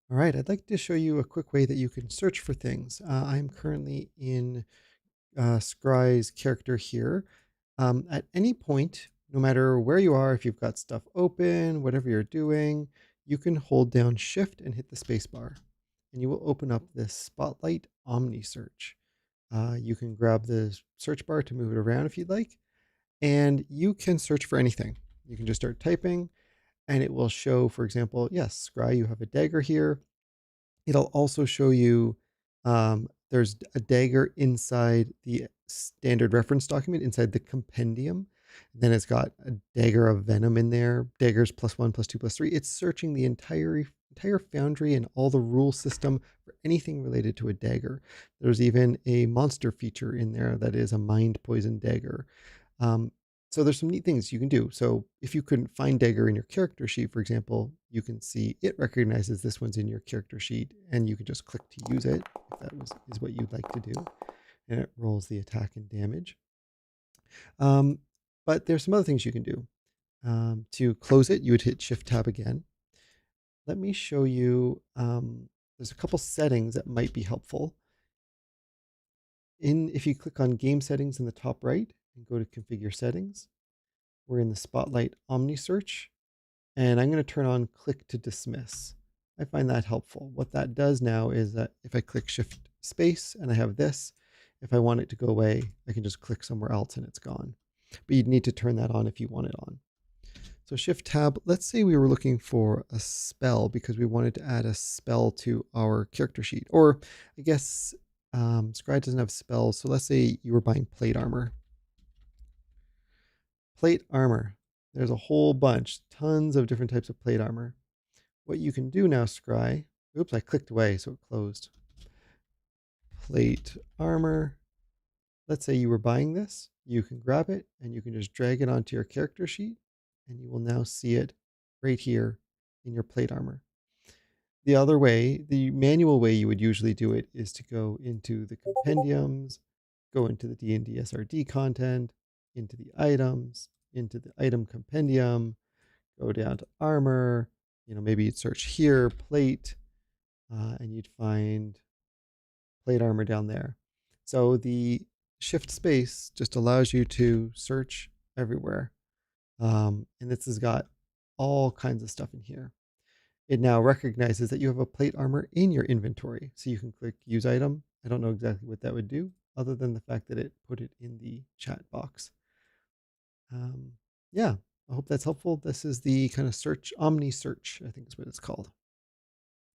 All right, I'd like to show you a quick way that you can search for things. I'm currently in Scry's character here. At any point, no matter where you are, if you've got stuff open, whatever you're doing, you can hold down Shift and hit the space bar, and you will open up this Spotlight Omnisearch. You can grab the search bar to move it around if you'd like, and you can search for anything. You can just start typing, and it will show, for example, yes, Scry, you have a dagger here. It'll also show you there's a dagger inside the standard reference document, inside the compendium. Then it's got a dagger of venom in there, daggers +1, +2, +3. It's searching the entire Foundry and all the rule system for anything related to a dagger. There's even a monster feature in there that is a mind poison dagger. Um, so there's some neat things you can do. So if you couldn't find dagger in your character sheet, for example, you can see it recognizes this one's in your character sheet, and you can just click to use it if that is what you'd like to do, and it rolls the attack and damage. Um, but there's some other things you can do. To close it, you would hit Shift Tab again. Let me show you. There's a couple settings that might be helpful. If you click on Game Settings in the top right and go to Configure Settings, we're in the Spotlight Omnisearch, and I'm going to turn on Click to Dismiss. I find that helpful. What that does now is that if I click Shift Space and I have this, if I want it to go away, I can just click somewhere else and it's gone. But you'd need to turn that on if you want it on. So Shift Tab, let's say we were looking for a spell because we wanted to add a spell to our character sheet. Or I guess Scry doesn't have spells, so let's say you were buying plate armor. Plate armor. There's a whole bunch, tons of different types of plate armor. What you can do now, Scry, oops, I clicked away, so it closed. Plate armor. Let's say you were buying this. You can grab it and you can just drag it onto your character sheet, and you will now see it right here in your plate armor. The other way, the manual way you would usually do it is to go into the compendiums, go into the D&D SRD content, into the items, into the item compendium, go down to armor, maybe you'd search here, plate, and you'd find plate armor down there. So the shift space just allows you to search everywhere. And this has got all kinds of stuff in here. It now recognizes that you have a plate armor in your inventory. So you can click use item. I don't know exactly what that would do other than the fact that it put it in the chat box. Yeah, I hope that's helpful. This is the kind of search, Omni search, I think is what it's called.